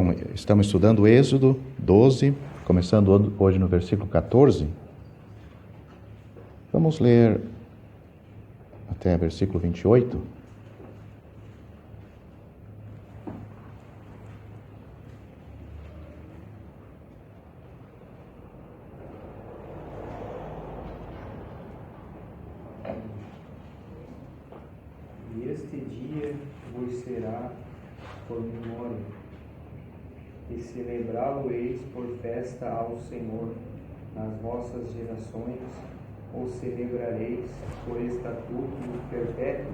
Então, estamos estudando Êxodo 12, começando hoje no versículo 14. Vamos ler até versículo 28. E este dia vos será por memória, e celebrá-lo-eis por festa ao Senhor nas vossas gerações, ou celebrareis por estatuto perpétuo.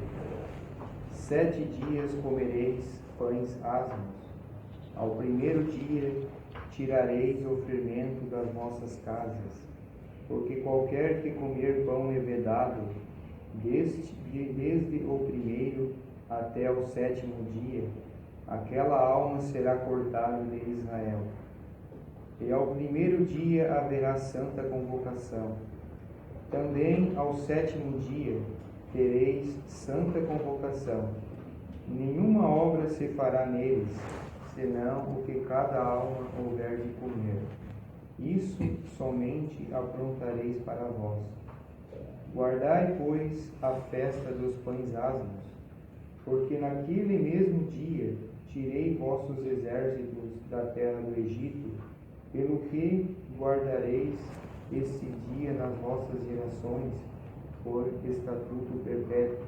7 dias comereis pães asmos. Ao primeiro dia tirareis o fermento das vossas casas, porque qualquer que comer pão levedado, desde o primeiro até o 7º dia, aquela alma será cortada de Israel. E ao primeiro dia haverá santa convocação. Também ao 7º dia tereis santa convocação. Nenhuma obra se fará neles, senão o que cada alma houver de comer. Isso somente aprontareis para vós. Guardai, pois, a festa dos pães asmos, porque naquele mesmo dia tirei vossos exércitos da terra do Egito, pelo que guardareis esse dia nas vossas gerações, por estatuto perpétuo.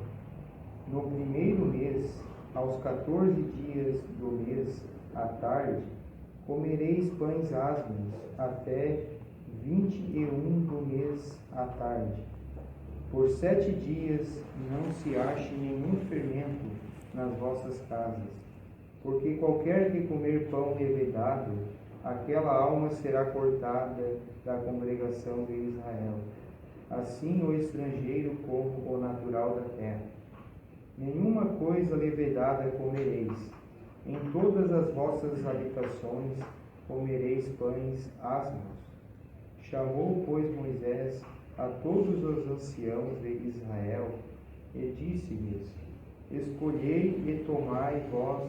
No primeiro mês, aos 14 dias do mês, à tarde, comereis pães asmos, até 21 do mês à tarde. Por 7 dias não se ache nenhum fermento nas vossas casas, porque qualquer que comer pão levedado, aquela alma será cortada da congregação de Israel. Assim o estrangeiro como o natural da terra. Nenhuma coisa levedada comereis. Em todas as vossas habitações comereis pães asmos. Chamou, pois, Moisés a todos os anciãos de Israel, e disse-lhes: Escolhei e tomai vós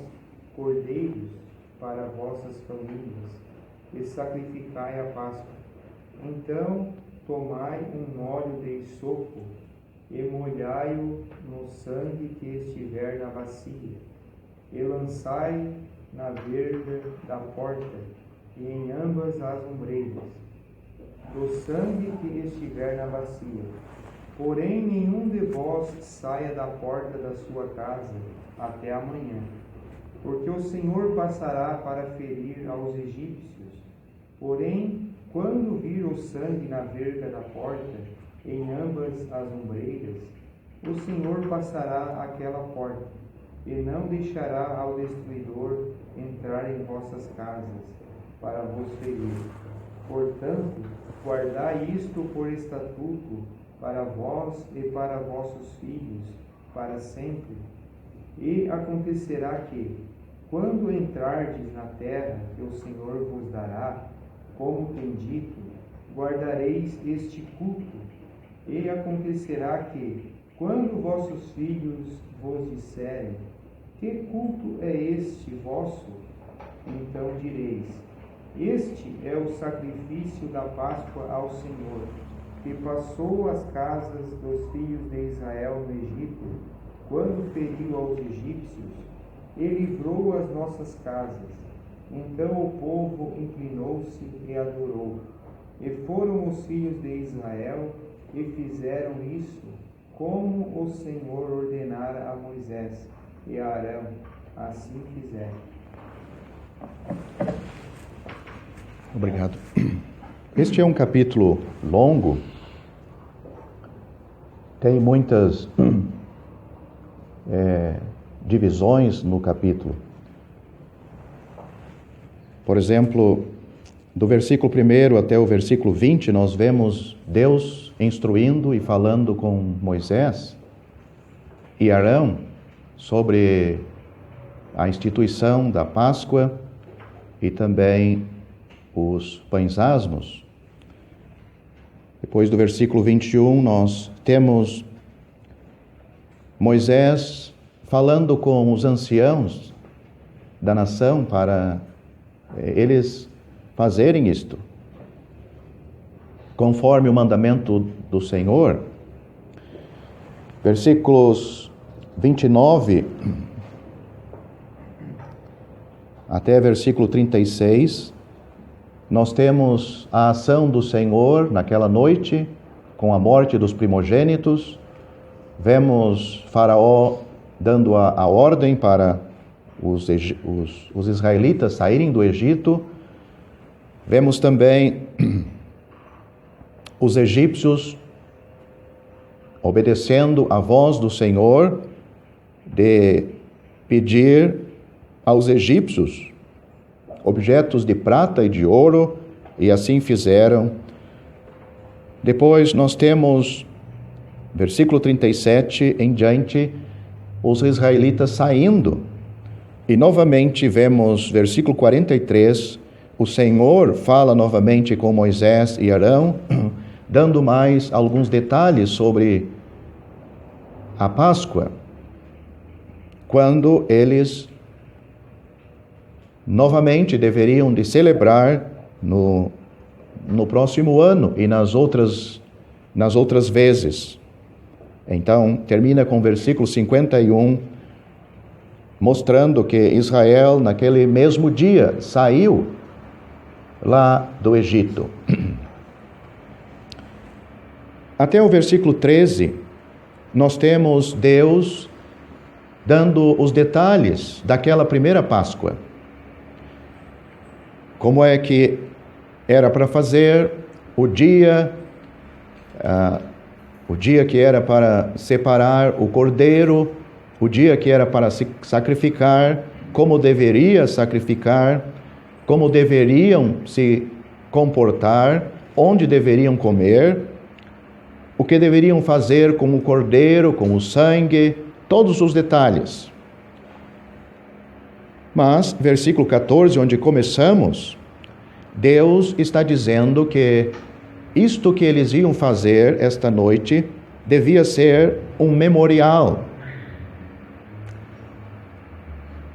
cordeiros para vossas famílias, e sacrificai a Páscoa. Então tomai um óleo de hisopo, e molhai-o no sangue que estiver na bacia, e lançai na verga da porta, e em ambas as ombreiras, do sangue que estiver na bacia. Porém, nenhum de vós saia da porta da sua casa até amanhã, porque o Senhor passará para ferir aos egípcios. Porém, quando vir o sangue na verga da porta, em ambas as ombreiras, o Senhor passará aquela porta, e não deixará ao destruidor entrar em vossas casas, para vos ferir. Portanto, guardai isto por estatuto para vós e para vossos filhos, para sempre. E acontecerá que, quando entrardes na terra que o Senhor vos dará, como tem dito, guardareis este culto. E acontecerá que, quando vossos filhos vos disserem: que culto é este vosso? Então direis: este é o sacrifício da Páscoa ao Senhor, que passou as casas dos filhos de Israel no Egito, quando feriu aos egípcios, e livrou as nossas casas. Então o povo inclinou-se e adorou. E foram os filhos de Israel e fizeram isso, como o Senhor ordenara a Moisés e a Arão. Assim fizeram. Obrigado. Este é um capítulo longo, tem muitas divisões no capítulo. Por exemplo, do versículo 1 até o versículo 20, nós vemos Deus instruindo e falando com Moisés e Arão sobre a instituição da Páscoa e também os pães asmos. Depois do versículo 21, nós temos Moisés falando com os anciãos da nação para eles fazerem isto, conforme o mandamento do Senhor. Versículos 29 até versículo 36, nós temos a ação do Senhor naquela noite, com a morte dos primogênitos. Vemos Faraó dando a ordem para os israelitas saírem do Egito. Vemos também os egípcios obedecendo à voz do Senhor de pedir aos egípcios objetos de prata e de ouro, e assim fizeram. Depois nós temos, versículo 37 em diante, os israelitas saindo. E novamente vemos, versículo 43, o Senhor fala novamente com Moisés e Arão, dando mais alguns detalhes sobre a Páscoa, quando eles novamente deveriam de celebrar no próximo ano e nas outras vezes. Então, termina com o versículo 51, mostrando que Israel, naquele mesmo dia, saiu lá do Egito. Até o versículo 13, nós temos Deus dando os detalhes daquela primeira Páscoa. Como é que era para fazer, o dia que era para separar o cordeiro, o dia que era para se sacrificar, como deveria sacrificar, como deveriam se comportar, onde deveriam comer, o que deveriam fazer com o cordeiro, com o sangue, todos os detalhes. Mas, versículo 14, onde começamos, Deus está dizendo que isto que eles iam fazer esta noite devia ser um memorial.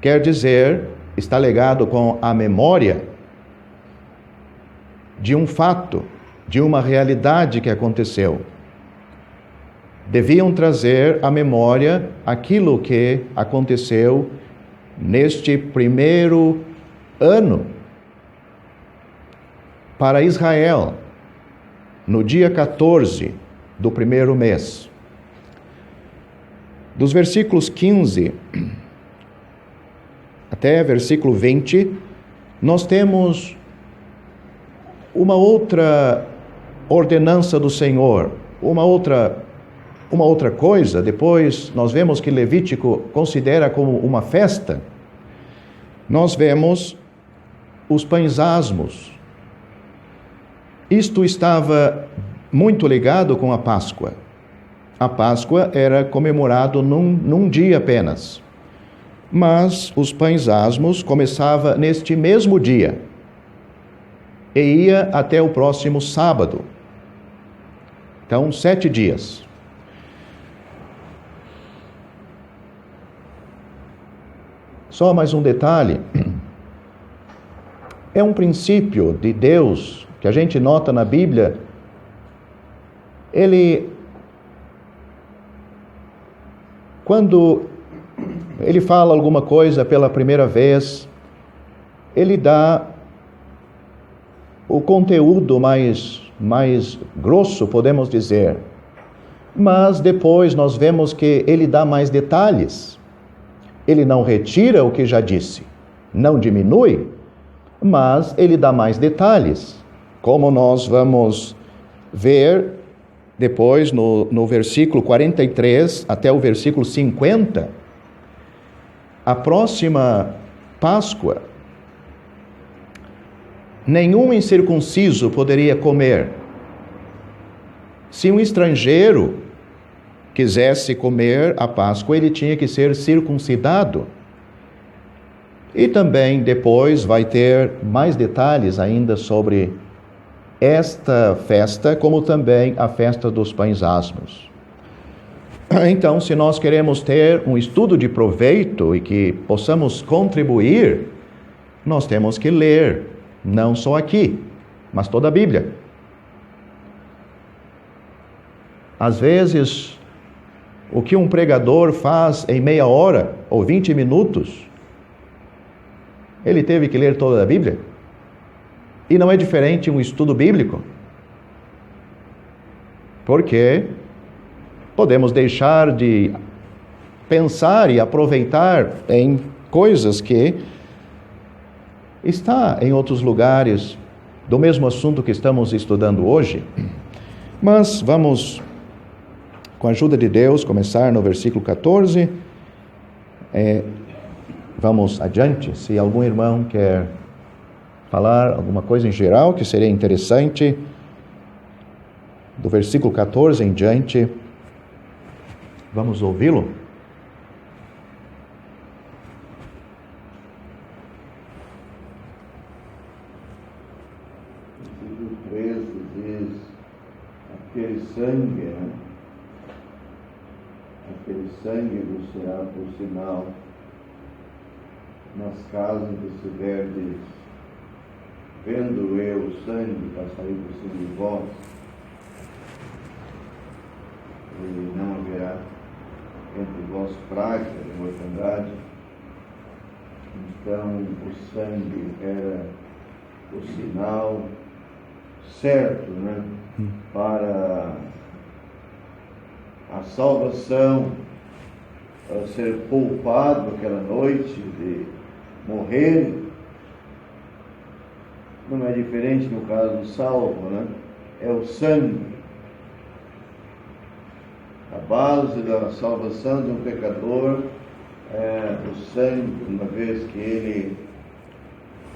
Quer dizer, está ligado com a memória de um fato, de uma realidade que aconteceu. Deviam trazer à memória aquilo que aconteceu neste primeiro ano para Israel, no dia 14 do primeiro mês. Dos versículos 15 até versículo 20, nós temos uma outra ordenança do Senhor, uma outra coisa. Depois nós vemos que Levítico considera como uma festa. Nós vemos os pães asmos. Isto estava muito ligado com a Páscoa. A Páscoa era comemorado num dia apenas. Mas os pães asmos começava neste mesmo dia e ia até o próximo sábado. Então, 7 dias. Só mais um detalhe. É um princípio de Deus que a gente nota na Bíblia. Quando ele fala alguma coisa pela primeira vez, ele dá o conteúdo mais grosso, podemos dizer. Mas depois nós vemos que ele dá mais detalhes. Ele não retira o que já disse, não diminui, mas ele dá mais detalhes. Como nós vamos ver depois no versículo 43 até o versículo 50, a próxima Páscoa, nenhum incircunciso poderia comer. Se um estrangeiro quisesse comer a Páscoa, ele tinha que ser circuncidado. E também depois vai ter mais detalhes ainda sobre esta festa, como também a festa dos pães asmos. Então, se nós queremos ter um estudo de proveito e que possamos contribuir nós temos que ler, não só aqui, mas toda a Bíblia. Às vezes, o que um pregador faz em meia hora ou 20 minutos, ele teve que ler toda a Bíblia. E não é diferente um estudo bíblico. Porque podemos deixar de pensar e aproveitar em coisas que está em outros lugares do mesmo assunto que estamos estudando hoje. Mas vamos, com a ajuda de Deus, começar no versículo 14. Vamos adiante. Se algum irmão quer falar alguma coisa em geral que seria interessante, do versículo 14 em diante, vamos ouvi-lo. Versículo 13 diz: aquele sangue, né? Aquele sangue vos será por sinal nas casas que estiverdes, vendo eu o sangue passar por cima de vós, e não haverá entre vós praga de mortandade. Então o sangue era o sinal certo, né, para a salvação, para ser poupado aquela noite de morrer. Não é diferente no caso do salvo, né? É o sangue. A base da salvação de um pecador é o sangue, uma vez que ele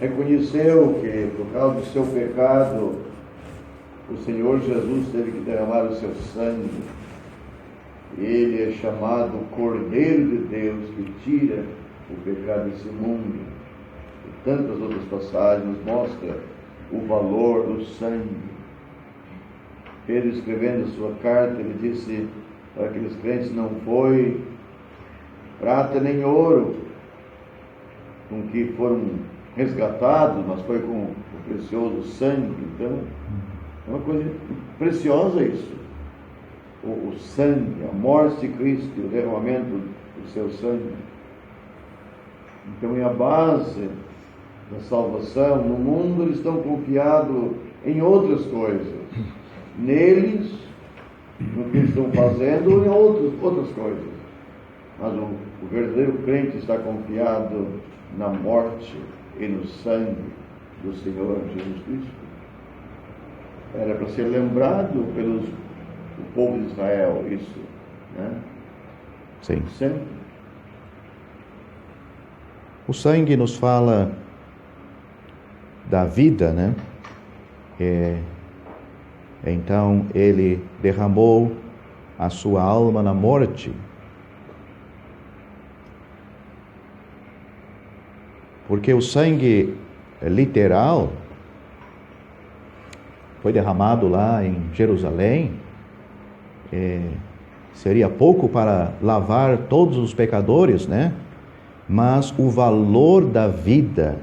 reconheceu que por causa do seu pecado o Senhor Jesus teve que derramar o seu sangue. Ele é chamado Cordeiro de Deus que tira o pecado desse mundo. E tantas outras passagens mostram o valor do sangue. Pedro, escrevendo a sua carta, ele disse para aqueles crentes: não foi prata nem ouro com que foram resgatados, mas foi com o precioso sangue. Então, é uma coisa preciosa isso. O sangue, a morte de Cristo, o derramamento do seu sangue. Então, é a base da salvação. No mundo eles estão confiados em outras coisas. Neles, no que eles estão fazendo, em outras coisas. Mas o verdadeiro crente está confiado na morte e no sangue do Senhor Jesus Cristo. Era para ser lembrado pelo povo de Israel isso, né? Sim. Sempre. O sangue nos fala da vida, né? Então, ele derramou a sua alma na morte. Porque o sangue literal foi derramado lá em Jerusalém, seria pouco para lavar todos os pecadores, né? Mas o valor da vida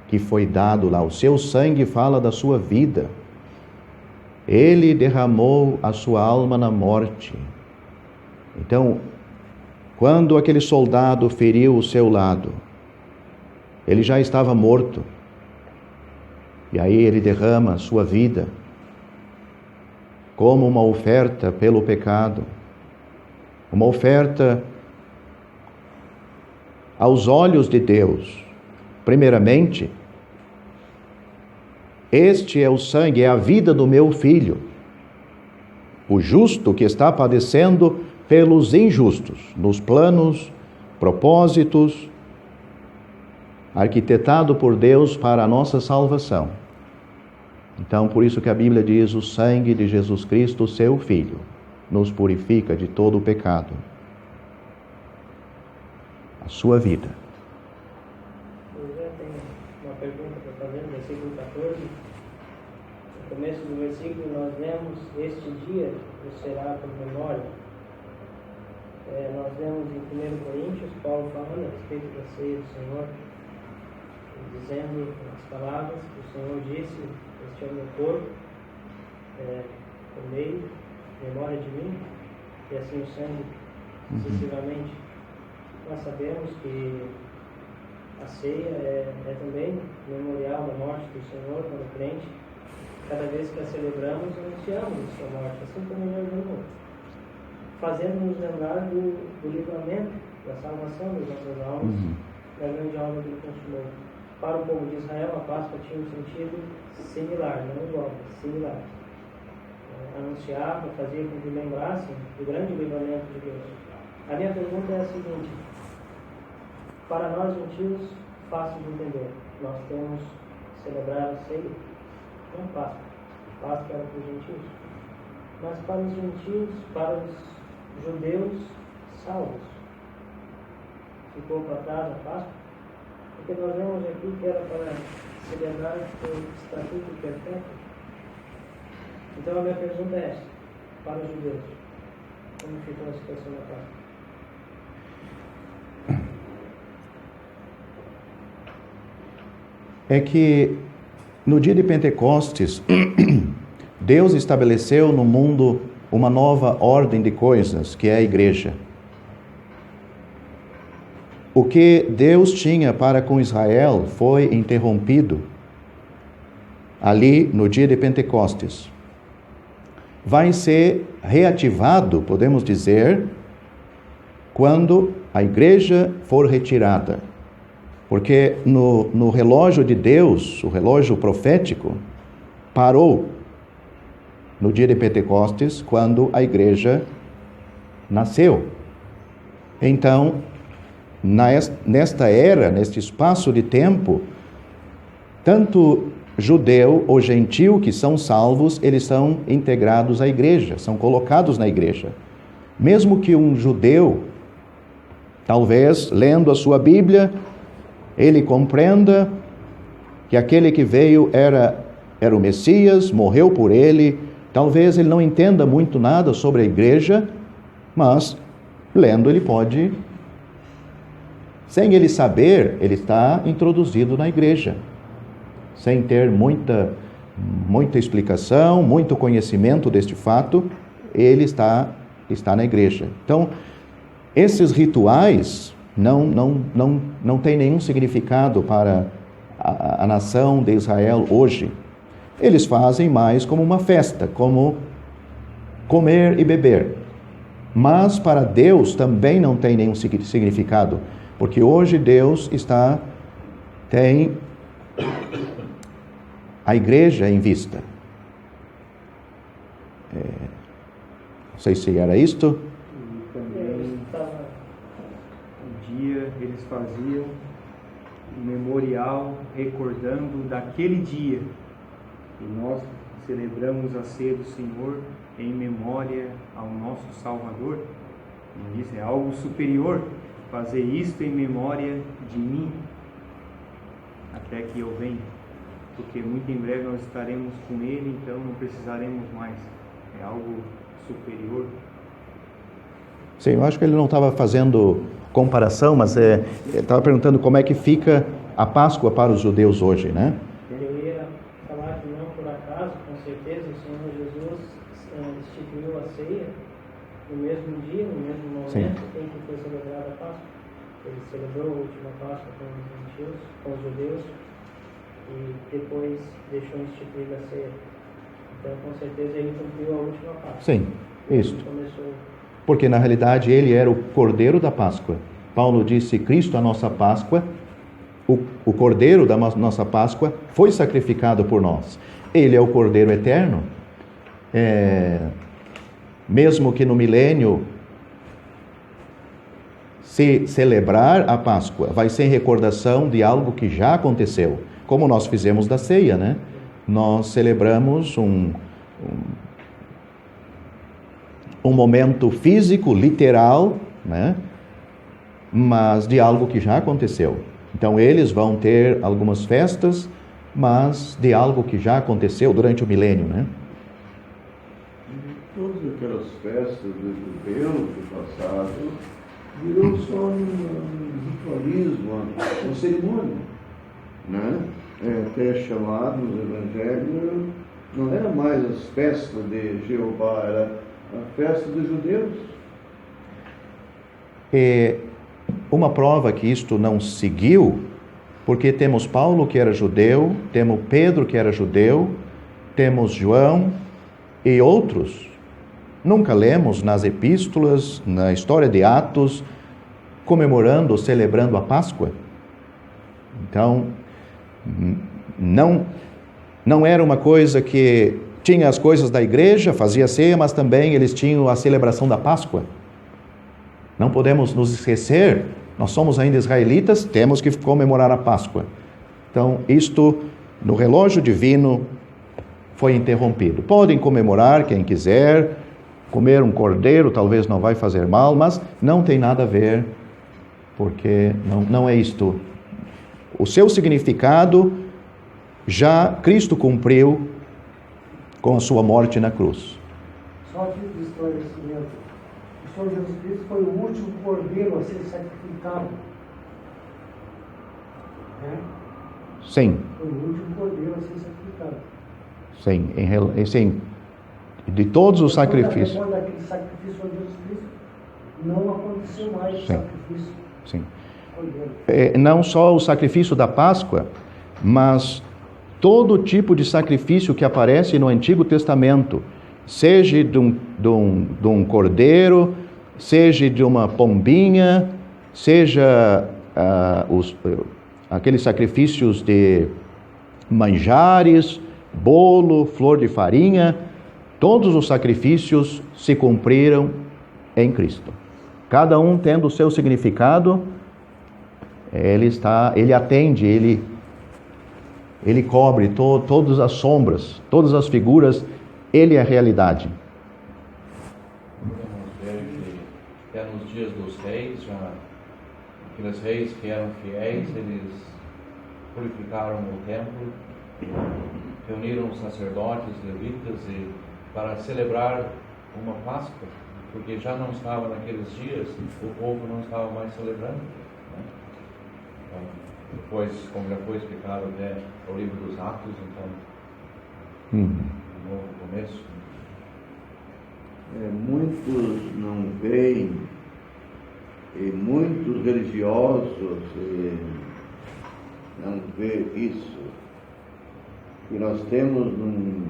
que foi dado lá, o seu sangue fala da sua vida. Ele derramou a sua alma na morte. Então, quando aquele soldado feriu o seu lado, ele já estava morto. E aí ele derrama a sua vida como uma oferta pelo pecado. Uma oferta aos olhos de Deus. Primeiramente, este é o sangue, é a vida do meu filho, o justo que está padecendo pelos injustos, nos planos, propósitos, arquitetado por Deus para a nossa salvação. Então, por isso que a Bíblia diz: o sangue de Jesus Cristo, seu Filho, nos purifica de todo o pecado. A sua vida. Eu já tenho uma pergunta para fazer no versículo 14. No começo do versículo nós lemos: este dia será por memória. Nós lemos em 1 Coríntios, Paulo falando a respeito da ceia do Senhor. dizendo as palavras que o Senhor disse: este é o meu corpo, comei, memória de mim, e assim o sangue sucessivamente. Nós sabemos que a ceia é também memorial da morte do Senhor para o crente. Cada vez que a celebramos, anunciamos a sua morte, assim como ele ordenou, fazendo-nos lembrar do livramento, da salvação das nossas almas, da grande obra que ele consumou. Para o povo de Israel, a Páscoa tinha um sentido similar, não igual, mas similar. Anunciava, fazia com que lembrassem do grande livramento de Deus. A minha pergunta é a seguinte: para nós gentios, fácil de entender, nós temos que celebrar a ceia, não Páscoa. Páscoa era para os gentios. Mas para os gentios, para os judeus salvos, ficou para trás a Páscoa? Porque nós vemos aqui que era para celebrar o estatuto perfeito. Então a minha pergunta é esta: para os judeus, como ficou a situação da Páscoa? É que no dia de Pentecostes, Deus estabeleceu no mundo uma nova ordem de coisas, que é a igreja. O que Deus tinha para com Israel foi interrompido ali no dia de Pentecostes. Vai ser reativado, podemos dizer, quando a igreja for retirada. Porque no relógio de Deus, o relógio profético, parou no dia de Pentecostes, quando a igreja nasceu. Então, nesta era, neste espaço de tempo, tanto judeu ou gentil que são salvos, eles são integrados à igreja, são colocados na igreja. Mesmo que um judeu, talvez lendo a sua Bíblia, ele compreenda que aquele que veio era o Messias, morreu por ele. Talvez ele não entenda muito nada sobre a igreja, mas lendo ele pode, sem ele saber, ele está introduzido na igreja, sem ter muita explicação, muito conhecimento deste fato, ele está na igreja. Então, esses rituais não tem nenhum significado para a nação de Israel hoje. Eles fazem mais como uma festa, como comer e beber. Mas para Deus também não tem nenhum significado, porque hoje Deus tem a igreja em vista. Não sei se era isto. Eles faziam um memorial recordando daquele dia, e nós celebramos a ceia do Senhor em memória ao nosso Salvador. E isso é algo superior, fazer isto em memória de mim, até que eu venha, porque muito em breve nós estaremos com Ele, então não precisaremos mais. É algo superior. Sim, eu acho que ele não estava fazendo comparação, mas ele estava perguntando como é que fica a Páscoa para os judeus hoje, né? Eu ia falar que não por acaso, com certeza, o Senhor Jesus instituiu a ceia no mesmo dia, no mesmo momento em que foi celebrada a Páscoa. Ele celebrou a última Páscoa com os gentios, com os judeus, e depois deixou instituir a ceia. Então, com certeza, ele cumpriu a última Páscoa. Sim, isso. Começou. Porque, na realidade, ele era o Cordeiro da Páscoa. Paulo disse: Cristo, a nossa Páscoa, o Cordeiro da nossa Páscoa, foi sacrificado por nós. Ele é o Cordeiro eterno. Mesmo que no milênio se celebrar a Páscoa, vai ser em recordação de algo que já aconteceu. Como nós fizemos da ceia, né? Nós celebramos um momento físico, literal, né? Mas de algo que já aconteceu. Então eles vão ter algumas festas, mas de algo que já aconteceu durante o milênio, né? Todas aquelas festas do judeu do passado virou só um ritualismo, uma cerimônia. né? Até chamado no Evangelho, não era mais as festas de Jeová, era a festa dos judeus. Uma prova que isto não seguiu, porque temos Paulo que era judeu, temos Pedro que era judeu, temos João e outros. Nunca lemos nas epístolas, na história de Atos, comemorando, celebrando a Páscoa. Então, não era uma coisa que tinha as coisas da igreja, fazia ceia, mas também eles tinham a celebração da Páscoa. Não podemos nos esquecer, nós somos ainda israelitas, temos que comemorar a Páscoa. Então, isto, no relógio divino, foi interrompido. Podem comemorar quem quiser, comer um cordeiro talvez não vai fazer mal, mas não tem nada a ver, porque não é isto. O seu significado já Cristo cumpriu com a sua morte na cruz. Só tipo de esclarecimento. O Senhor Jesus Cristo foi o último cordeiro a ser sacrificado. Né? Sim. Foi o último cordeiro a ser sacrificado. Sim, de todos os sacrifícios. Depois daquele sacrifício de Jesus Cristo, não aconteceu mais o sacrifício. Sim. Não só o sacrifício da Páscoa, mas todo tipo de sacrifício que aparece no Antigo Testamento, seja de um cordeiro, seja de uma pombinha, seja aqueles sacrifícios de manjares, bolo, flor de farinha, todos os sacrifícios se cumpriram em Cristo. Cada um tendo o seu significado, ele atende, ele cobre todas as sombras, todas as figuras, ele é a realidade. Podemos ver que até nos dias dos reis, aqueles reis que eram fiéis, eles purificaram o templo, reuniram os sacerdotes, levitas, para celebrar uma Páscoa, porque já não estava naqueles dias, o povo não estava mais celebrando. Né? Então, depois, como já foi explicado até o livro dos Atos, então, um novo começo. Muitos não veem, e muitos religiosos não veem isso. E nós temos num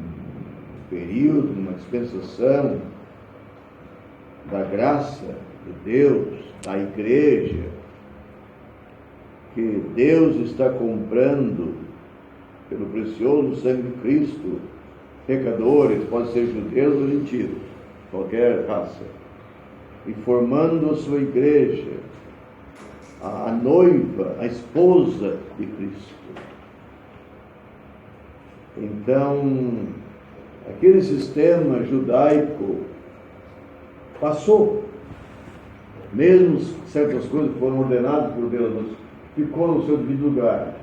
período, numa dispensação da graça de Deus, da igreja, que Deus está comprando pelo precioso sangue de Cristo pecadores, pode ser judeus ou gentios, qualquer raça, e formando a sua igreja, a noiva, a esposa de Cristo. Então, aquele sistema judaico passou, mesmo certas coisas que foram ordenadas por Deus, ficou no seu devido lugar.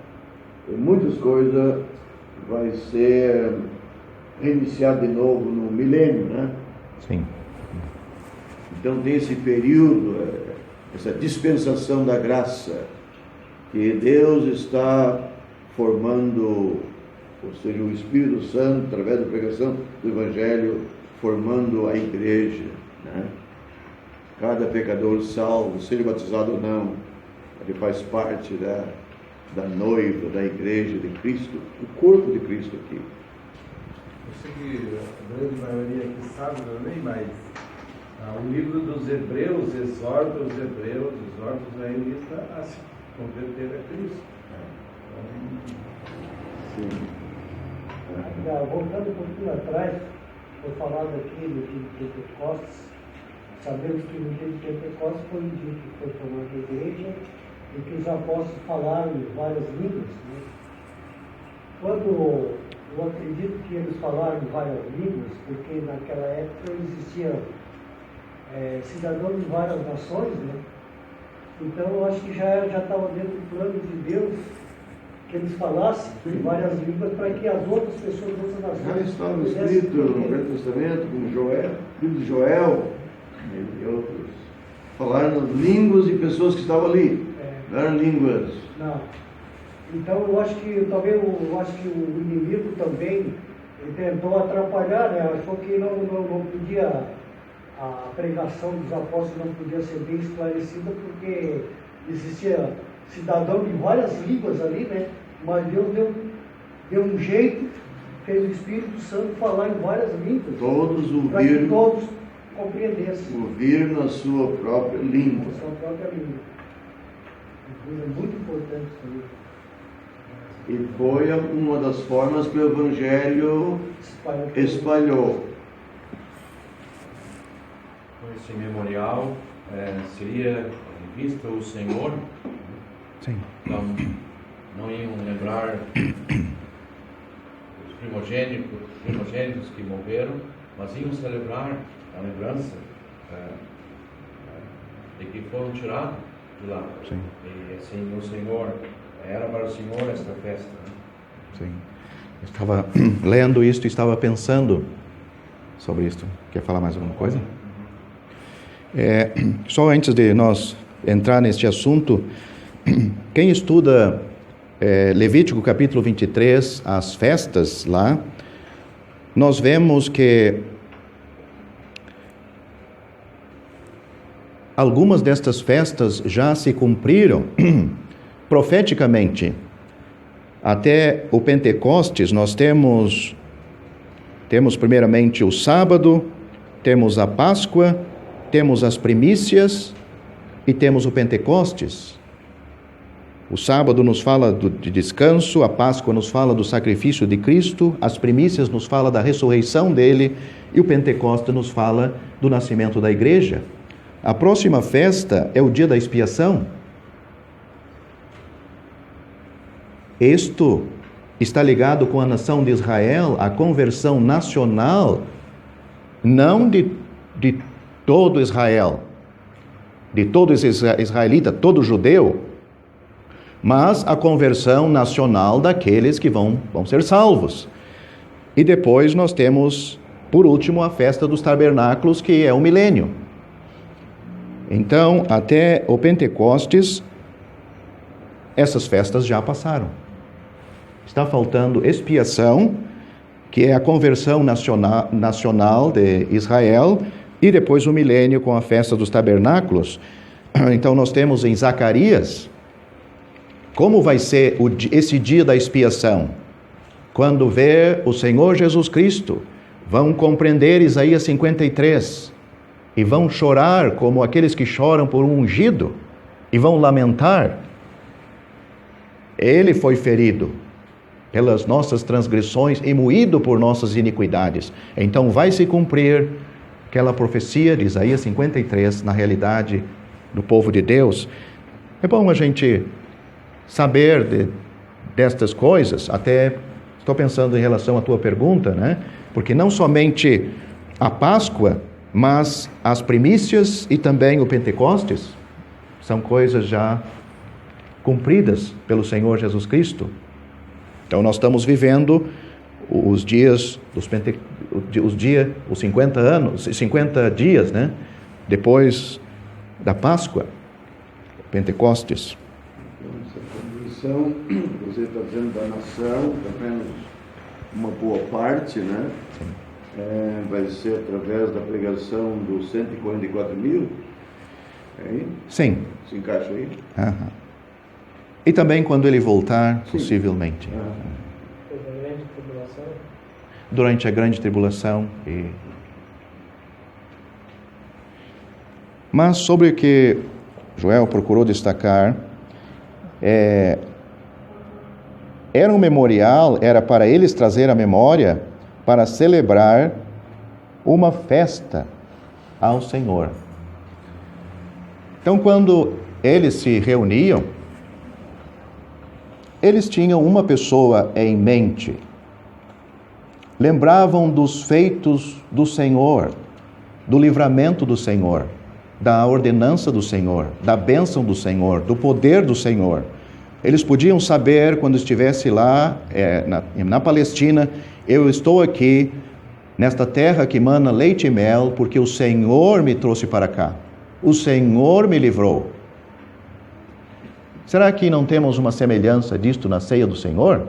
E muitas coisas vai ser reiniciado de novo no milênio, né? Sim. Então tem esse período, essa dispensação da graça, que Deus está formando, ou seja, o Espírito Santo, através da pregação do Evangelho, formando a igreja, né? Cada pecador salvo, seja batizado ou não, ele faz parte da noiva, da igreja de Cristo, o corpo de Cristo aqui. Eu sei que a grande maioria aqui sabe também, mas o livro dos Hebreus exorta os hebreus, exorta os israelitas a se converter a Cristo. Sim. Voltando um pouquinho atrás, foi falado aqui do dia de Pentecostes. Sabemos que no dia de Pentecostes foi o dia que foi formada a igreja e que os apóstolos falaram em várias línguas. Né? Quando eu acredito que eles falaram em várias línguas, porque naquela época existiam cidadãos de várias nações, né? Então eu acho que já estava dentro do plano de Deus que eles falassem em várias línguas para que as outras pessoas das outras nações Já estava escrito no Velho Testamento, como Joel, livro de Joel e outros, falaram línguas de pessoas que estavam ali, não eram línguas. Não. Então eu acho que o inimigo também ele tentou atrapalhar, né? Achou que não podia, a pregação dos apóstolos não podia ser bem esclarecida, porque existia cidadão de várias línguas ali, né? Mas Deus deu um jeito, fez o Espírito Santo falar em várias línguas. Todos para que ouviram, todos compreendessem. ouviram na sua própria língua. Na sua própria língua. É muito importante isso aí. E foi uma das formas que o Evangelho espalhou. Esse memorial seria em vista o Senhor. Sim. Então, não iam lembrar os primogênitos que morreram, mas iam celebrar a lembrança de que foram tirados de lá. Sim. E assim, o Senhor, era para o Senhor esta festa. Né? Sim. Eu estava lendo isto e estava pensando sobre isto. Quer falar mais alguma coisa? Só antes de nós entrar neste assunto, quem estuda Levítico capítulo 23, as festas lá, nós vemos que algumas destas festas já se cumpriram profeticamente. Até o Pentecostes nós temos primeiramente o sábado, temos a Páscoa, temos as primícias e temos o Pentecostes. O sábado nos fala de descanso, a Páscoa nos fala do sacrifício de Cristo, as primícias nos fala da ressurreição dele e o Pentecostes nos fala do nascimento da igreja. A próxima festa é o dia da expiação. Isto está ligado com a nação de Israel, a conversão nacional, não de todo Israel, de todo israelita, todo judeu, mas a conversão nacional daqueles que vão ser salvos. E depois nós temos, por último, a festa dos tabernáculos, que é o milênio. Então, até o Pentecostes, essas festas já passaram. Está faltando expiação, que é a conversão nacional de Israel, e depois o milênio com a festa dos tabernáculos. Então nós temos em Zacarias, como vai ser esse dia da expiação? Quando ver o Senhor Jesus Cristo, vão compreender Isaías 53, e vão chorar como aqueles que choram por um ungido, e vão lamentar. Ele foi ferido pelas nossas transgressões e moído por nossas iniquidades. Então vai se cumprir aquela profecia de Isaías 53 na realidade do povo de Deus. É bom a gente saber destas coisas, até estou pensando em relação à tua pergunta, né? Porque não somente a Páscoa, mas as primícias e também o Pentecostes são coisas já cumpridas pelo Senhor Jesus Cristo. Então nós estamos vivendo os dias os 50 dias, né? Depois da Páscoa, Pentecostes. Essa condição, você está dizendo da nação, apenas uma boa parte, né? Vai ser através da pregação dos 144 mil? Aí? Sim. Se encaixa aí? Aham. E também quando ele voltar, sim, possivelmente. Durante a grande tribulação. Mas sobre o que Joel procurou destacar, era um memorial, era para eles trazer a memória para celebrar uma festa ao Senhor. Então, quando eles se reuniam, eles tinham uma pessoa em mente. Lembravam dos feitos do Senhor, do livramento do Senhor, da ordenança do Senhor, da bênção do Senhor, do poder do Senhor. Eles podiam saber, quando estivesse lá na Palestina, eu estou aqui, nesta terra que mana leite e mel, porque o Senhor me trouxe para cá. O Senhor me livrou. Será que não temos uma semelhança disto na ceia do Senhor?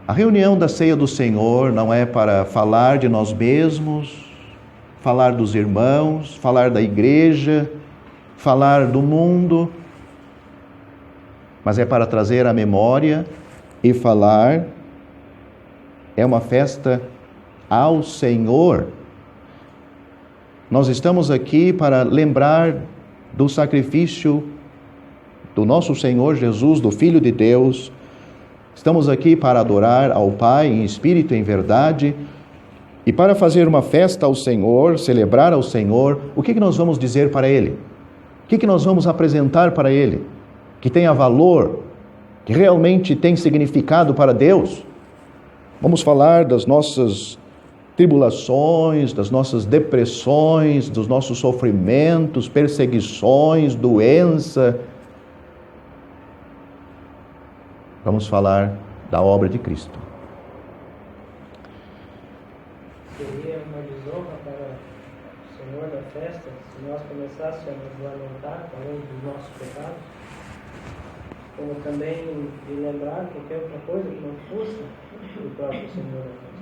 A reunião da ceia do Senhor não é para falar de nós mesmos, falar dos irmãos, falar da igreja, falar do mundo, mas é para trazer a memória e falar. É uma festa ao Senhor. Nós estamos aqui para lembrar do sacrifício do nosso Senhor Jesus, do Filho de Deus. Estamos aqui para adorar ao Pai em espírito e em verdade. E para fazer uma festa ao Senhor, celebrar ao Senhor, o que nós vamos dizer para Ele? O que nós vamos apresentar para Ele? Que tenha valor, que realmente tem significado para Deus. Vamos falar das nossas tribulações, das nossas depressões, dos nossos sofrimentos, perseguições, doença. Vamos falar da obra de Cristo. Seria uma desonra para o Senhor da festa se nós começássemos a lamentar falando dos nossos pecados, como também de lembrar qualquer outra coisa que não fosse do próprio Senhor da festa.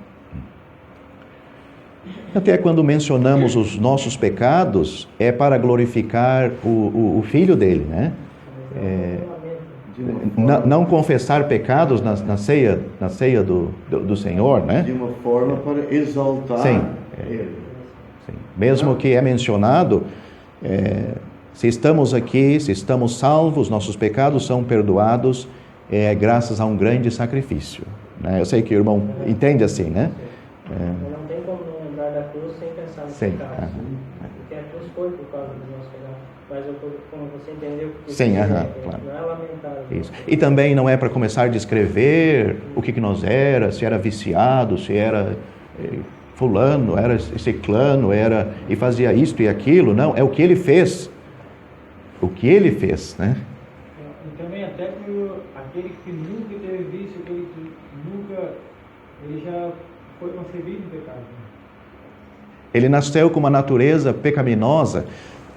Até quando mencionamos os nossos pecados, é para glorificar o Filho dele, né? Não confessar pecados na ceia do Senhor, né? De uma forma para exaltar Ele. Sim. Mesmo que é mencionado, se estamos aqui, se estamos salvos, nossos pecados são perdoados, graças a um grande sacrifício, né? Eu sei que o irmão entende assim, né? Não tem como não lembrar da cruz sem pensar nos pecados. Porque a cruz foi por causa dos nossos pecados. Mas como você entendeu, claro. Não é lamentável. Isso. E também não é para começar a descrever o que nós era, se era viciado, se era fulano, era ciclano, e fazia isto e aquilo. Não, é o que ele fez. O que ele fez, né? E também até para aquele que nunca teve vício, aquele que nunca, ele já foi concebido em pecado. Ele nasceu com uma natureza pecaminosa,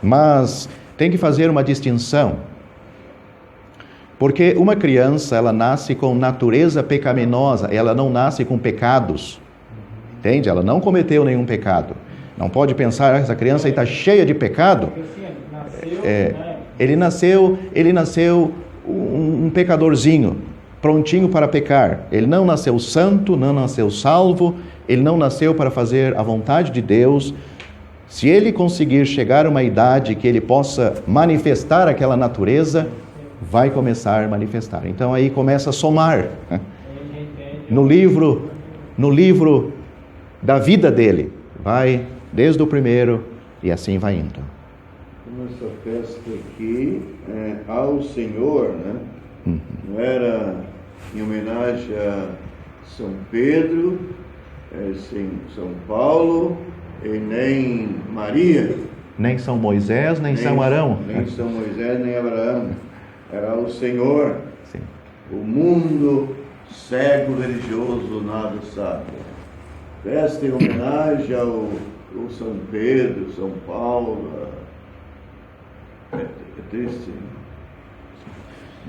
mas tem que fazer uma distinção. Porque uma criança, ela nasce com natureza pecaminosa, ela não nasce com pecados. Entende? Ela não cometeu nenhum pecado. Não pode pensar, essa criança aí está cheia de pecado. Ele nasceu um pecadorzinho, prontinho para pecar. Ele não nasceu santo, não nasceu salvo, ele não nasceu para fazer a vontade de Deus. Se ele conseguir chegar a uma idade que ele possa manifestar aquela natureza, vai começar a manifestar. Então aí começa a somar no livro da vida dele. Vai desde o primeiro e assim vai indo. Essa festa aqui ao Senhor, né? Não era em homenagem a São Pedro, São Paulo, e nem Maria. Nem São Moisés, nem São Arão. Nem São Moisés, nem Abraão. Era ao Senhor. Sim. O mundo cego religioso nada sabe. Festa em homenagem ao São Pedro, São Paulo. É triste.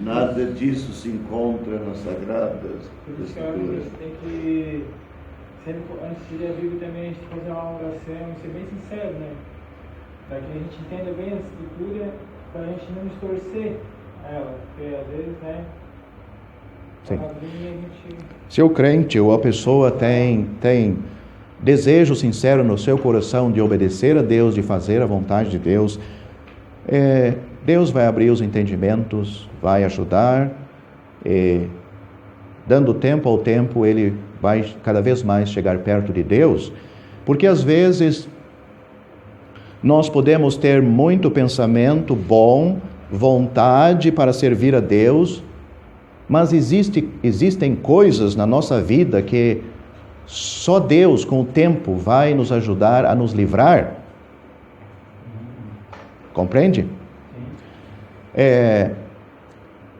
Nada disso se encontra nas Sagradas Escrituras. Tem que, sempre, antes de ler a Bíblia também, a gente fazer uma oração e ser bem sincero, né? Para que a gente entenda bem a Escritura, para a gente não distorcer ela, porque às vezes, né? Sim. Se o crente ou a pessoa tem desejo sincero no seu coração de obedecer a Deus, de fazer a vontade de Deus, Deus vai abrir os entendimentos, vai ajudar, dando tempo ao tempo, ele vai cada vez mais chegar perto de Deus, porque às vezes nós podemos ter muito pensamento bom, vontade para servir a Deus, mas existem coisas na nossa vida que só Deus, com o tempo, vai nos ajudar a nos livrar. Compreende?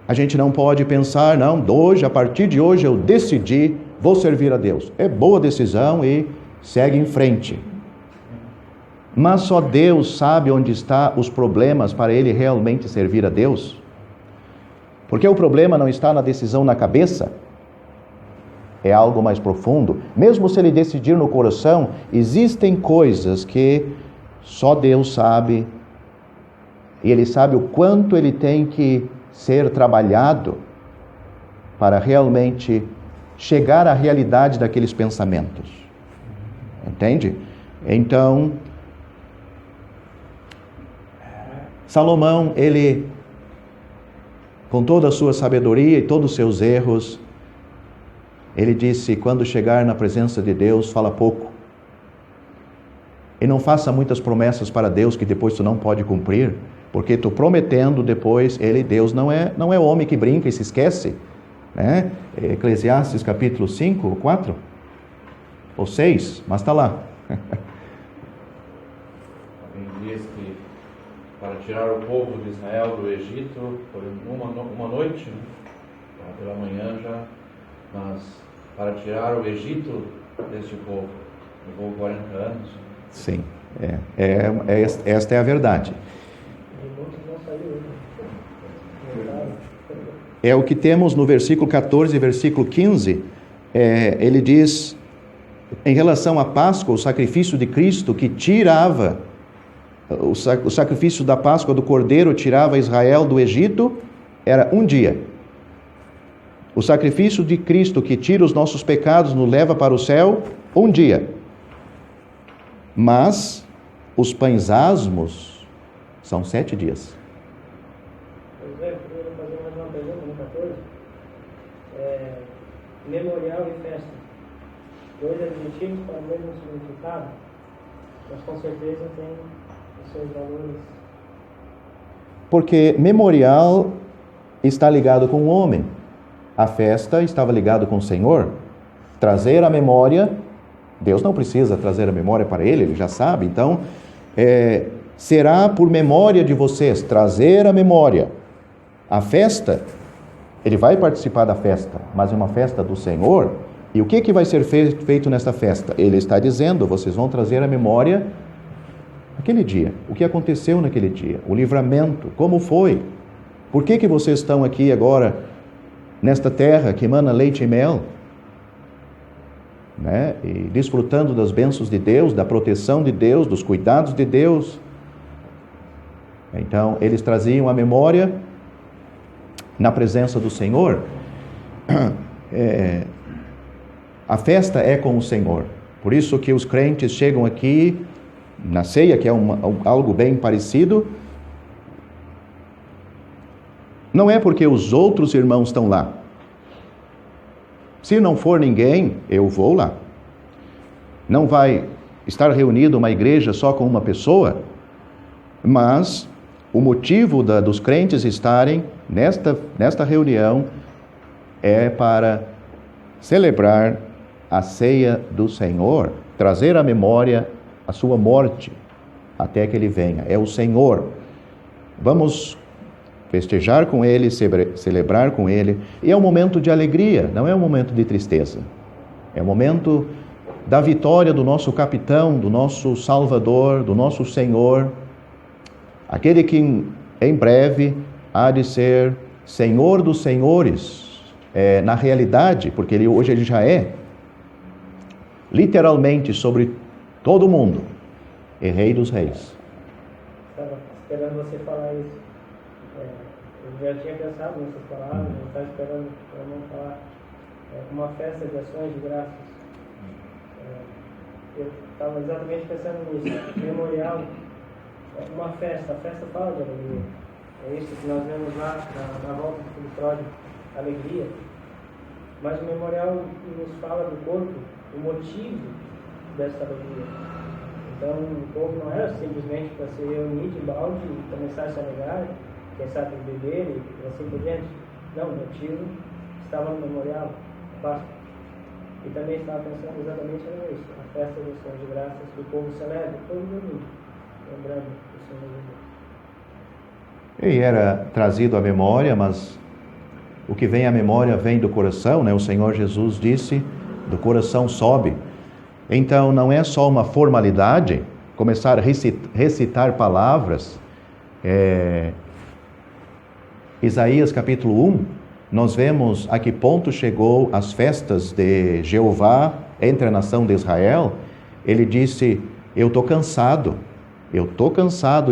A gente não pode pensar, não, a partir de hoje eu decidi, vou servir a Deus. É boa decisão e segue em frente. Mas só Deus sabe onde estão os problemas para ele realmente servir a Deus. Porque o problema não está na decisão na cabeça, é algo mais profundo. Mesmo se ele decidir no coração, existem coisas que só Deus sabe, e ele sabe o quanto ele tem que ser trabalhado para realmente chegar à realidade daqueles pensamentos. Entende? Então, Salomão, ele, com toda a sua sabedoria e todos os seus erros, ele disse, quando chegar na presença de Deus, fala pouco. E não faça muitas promessas para Deus que depois tu não pode cumprir, porque tu prometendo depois, Deus não é homem que brinca e se esquece. Né? Eclesiastes capítulo 5, 4 ou 6, mas está lá. Alguém diz que para tirar o povo de Israel do Egito foi uma noite, né? Pela manhã já, mas para tirar o Egito deste povo levou 40 anos. Sim, esta é a verdade. É o que temos no versículo 14 e versículo 15. Ele diz, em relação à Páscoa, o sacrifício de Cristo que tirava, o sacrifício da Páscoa do Cordeiro tirava Israel do Egito, era um dia. O sacrifício de Cristo que tira os nossos pecados, nos leva para o céu, um dia. Mas os pães asmos são 7 dias. Pois é, eu queria fazer mais uma pergunta no 14. Memorial e festa. Dois adjetivos para o mesmo significado, mas com certeza tem os seus valores. Porque memorial está ligado com o homem. A festa estava ligada com o Senhor. Trazer a memória, Deus não precisa trazer a memória para ele já sabe. Então, será por memória de vocês, trazer a memória. A festa, ele vai participar da festa, mas é uma festa do Senhor. E o que vai ser feito nesta festa? Ele está dizendo, vocês vão trazer a memória aquele dia. O que aconteceu naquele dia? O livramento, como foi? Por que vocês estão aqui agora, nesta terra que emana leite e mel? Né? E desfrutando das bênçãos de Deus, da proteção de Deus, dos cuidados de Deus. Então, eles traziam a memória na presença do Senhor. A festa é com o Senhor. Por isso que os crentes chegam aqui na ceia, que é algo bem parecido. Não é porque os outros irmãos estão lá. Se não for ninguém, eu vou lá. Não vai estar reunido uma igreja só com uma pessoa, mas o motivo dos crentes estarem nesta reunião é para celebrar a ceia do Senhor, trazer à memória a sua morte até que Ele venha. É o Senhor. Vamos festejar com Ele, celebrar com Ele. E é um momento de alegria, não é um momento de tristeza. É um momento da vitória do nosso capitão, do nosso Salvador, do nosso Senhor. Aquele que em breve há de ser Senhor dos senhores, na realidade, porque hoje ele já é, literalmente sobre todo mundo, e Rei dos Reis. Estava esperando você falar isso. Eu já tinha pensado nessas palavras, eu estava esperando para não falar. Uma festa de ações de graças. Eu estava exatamente pensando nisso. Memorial, uma festa. A festa fala de alegria. É isso que nós vemos lá na volta do pródigo, alegria. Mas o memorial nos fala do corpo, o motivo dessa alegria. Então, o povo não era simplesmente para se reunir de balde e começar a se alegrar, quem sabe beber e assim por diante. Não, o motivo estava no memorial, Páscoa. E também estava pensando exatamente nisso, a festa de ação de graças que o povo celebra todo domingo, lembrando o Senhor Jesus. E era trazido à memória, mas o que vem à memória vem do coração, né? O Senhor Jesus disse, do coração sobe. Então não é só uma formalidade, começar a recitar palavras, Isaías capítulo 1, nós vemos a que ponto chegou as festas de Jeová entre a nação de Israel. Ele disse: eu estou cansado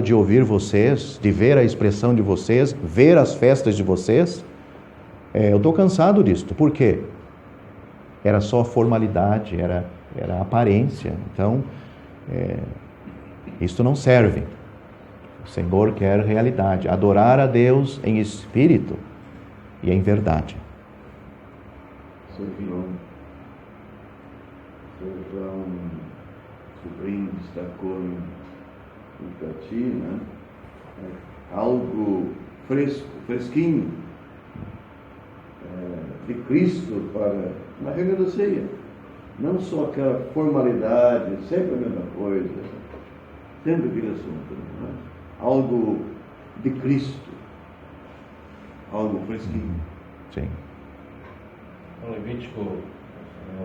de ouvir vocês, de ver a expressão de vocês, ver as festas de vocês. Eu estou cansado disto. Por quê? Era só formalidade, era aparência. Então, isto não serve. O Senhor quer realidade, adorar a Deus em espírito e em verdade. Seu João Sobrinho destacou no Cati, né? Algo fresquinho de Cristo para na regra da ceia. Não só aquela formalidade, sempre a mesma coisa, sempre aquele assunto, né? Algo de Cristo, algo fresquinho. Sim. No Levítico,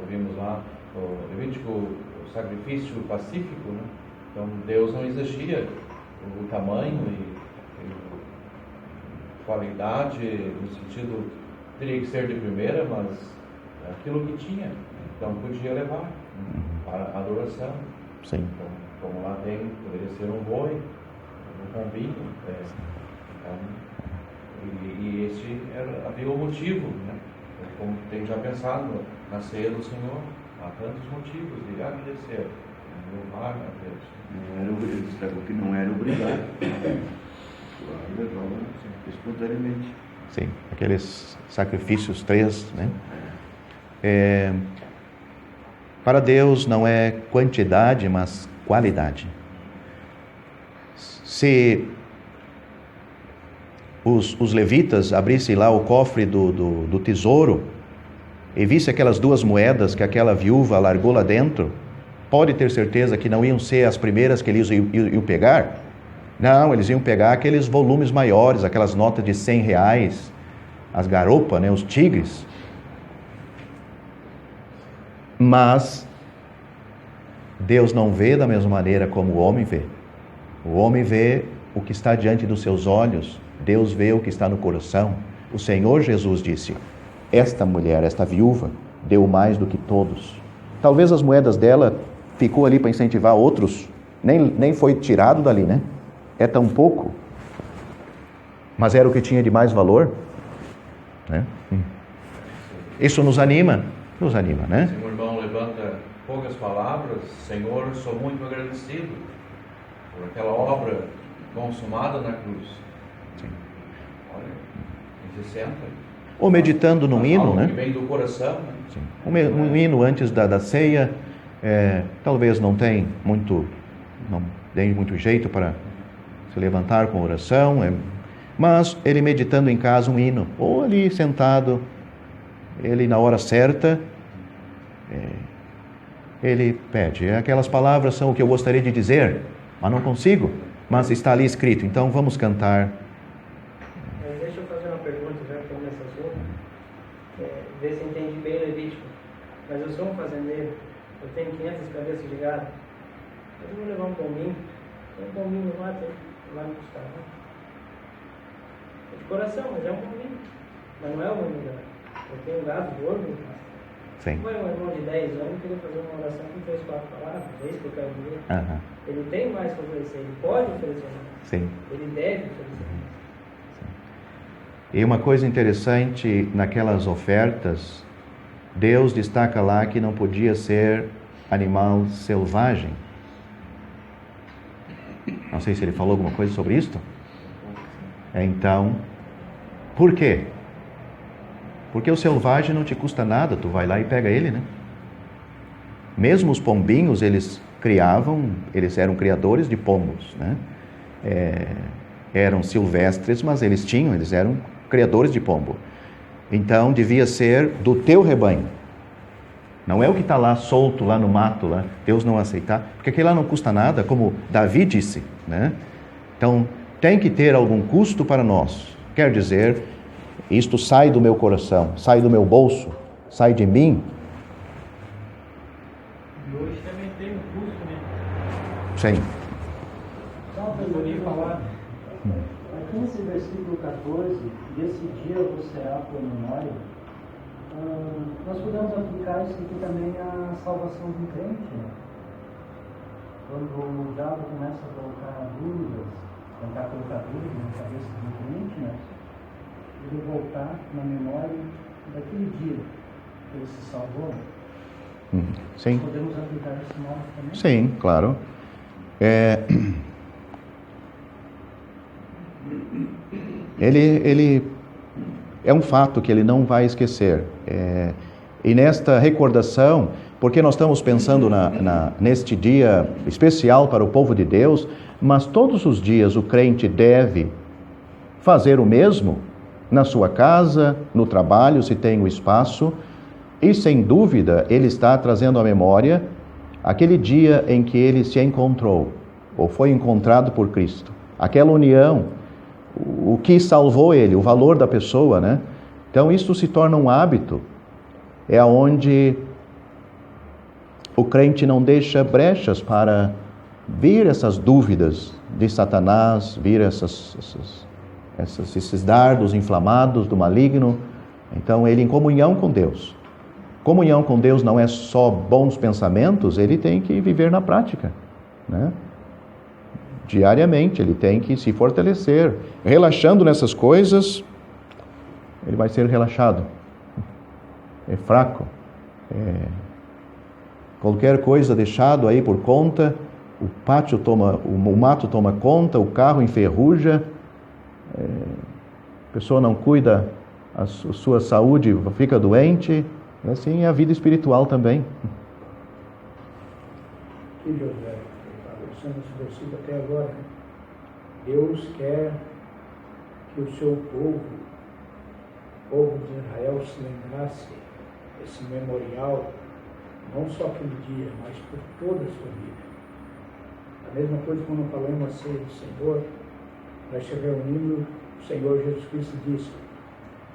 ouvimos lá, o Levítico, o sacrifício pacífico, né? Então Deus não exigia o tamanho e qualidade, no sentido, teria que ser de primeira, mas aquilo que tinha, então podia levar para a adoração. Sim. Então, como lá tem, poderia ser um boi, um pombinho, e esse havia o motivo, né? Como tem já pensado na ceia do Senhor, há tantos motivos de agradecer, louvar a Deus. Ele destacou que não era obrigado, levava espontaneamente. Sim, aqueles sacrifícios 3, né? Para Deus não é quantidade, mas qualidade. Se os levitas abrissem lá o cofre do tesouro e visse aquelas 2 moedas que aquela viúva largou lá dentro, pode ter certeza que não iam ser as primeiras que eles iam pegar. Não, eles iam pegar aqueles volumes maiores, aquelas notas de R$100, as garopas, né, os tigres. Mas Deus não vê da mesma maneira como o homem vê. O homem vê o que está diante dos seus olhos, Deus vê o que está no coração. O Senhor Jesus disse: esta mulher, esta viúva, deu mais do que todos. Talvez as moedas dela ficou ali para incentivar outros, nem foi tirado dali, né? É tão pouco, mas era o que tinha de mais valor, né? Isso nos anima, né? Se o irmão levanta poucas palavras, Senhor, sou muito agradecido por aquela obra consumada na cruz. Sim. Olha, e se senta. Ou meditando num hino, né? Que vem do coração, né? Sim. Um hino antes da ceia, talvez não dê muito jeito para se levantar com oração, mas ele meditando em casa um hino, ou ali sentado, ele na hora certa, ele pede. Aquelas palavras são o que eu gostaria de dizer, mas não consigo, mas está ali escrito, então vamos cantar. Deixa eu fazer uma pergunta, já que estou nesse assunto, ver se entendi bem o Levítico. Mas eu sou um fazendeiro, eu tenho 500 cabeças de gado, eu vou levar um pombinho, tem um pombinho lá, vai me custar, né? É de coração, mas é um pombinho, mas não é o meu lugar. Eu tenho um gado gordo, Sim. Como é um irmão de 10 anos, queria fazer uma oração com 3, 4 palavras, é isso que eu quero dizer. Aham. Ele tem mais para oferecer, ele pode oferecer mais. Sim. Ele deve oferecer mais. E uma coisa interessante, naquelas ofertas, Deus destaca lá que não podia ser animal selvagem. Não sei se ele falou alguma coisa sobre isto. Então, por quê? Porque o selvagem não te custa nada, tu vai lá e pega ele, né? Mesmo os pombinhos, eles eram criadores de pombos, né? Eram silvestres, mas eles eram criadores de pombo. Então, devia ser do teu rebanho. Não é o que está lá solto, lá no mato, lá, Deus não aceitar, porque aquele lá não custa nada, como Davi disse, né? Então, tem que ter algum custo para nós. Quer dizer, isto sai do meu coração, sai do meu bolso, sai de mim. E hoje também tem um custo, né? Sim. Só uma pergunta. Aqui nesse versículo 14, desse dia vos será por memória, nós podemos aplicar isso aqui também à salvação do crente, né? Quando o diabo começa a colocar dúvidas, tentar colocar dúvidas na cabeça do crente, né? Ele voltar na memória daquele dia que ele se salvou. Sim. Podemos aplicar esse modo também? Sim, claro. Ele é um fato que ele não vai esquecer. E nesta recordação, porque nós estamos pensando neste dia especial para o povo de Deus, mas todos os dias o crente deve fazer o mesmo na sua casa, no trabalho, se tem o espaço, e sem dúvida ele está trazendo à memória aquele dia em que ele se encontrou, ou foi encontrado por Cristo. Aquela união, o que salvou ele, o valor da pessoa, né? Então isso se torna um hábito, é onde o crente não deixa brechas para vir essas dúvidas de Satanás, vir esses dardos inflamados do maligno. Então ele em comunhão com Deus. Comunhão com Deus não é só bons pensamentos, ele tem que viver na prática, né? Diariamente, ele tem que se fortalecer. Relaxando nessas coisas, ele vai ser relaxado. É fraco. Qualquer coisa deixado aí por conta, o mato toma conta, o carro enferruja, a pessoa não cuida, a sua saúde fica doente. E assim é a vida espiritual também. Que José, está conversando esse versículo até agora. Deus quer que o seu povo de Israel, se lembrasse desse memorial, não só aquele dia, mas por toda a sua vida. A mesma coisa quando falamos assim do Senhor, nós se reunimos, o Senhor Jesus Cristo disse: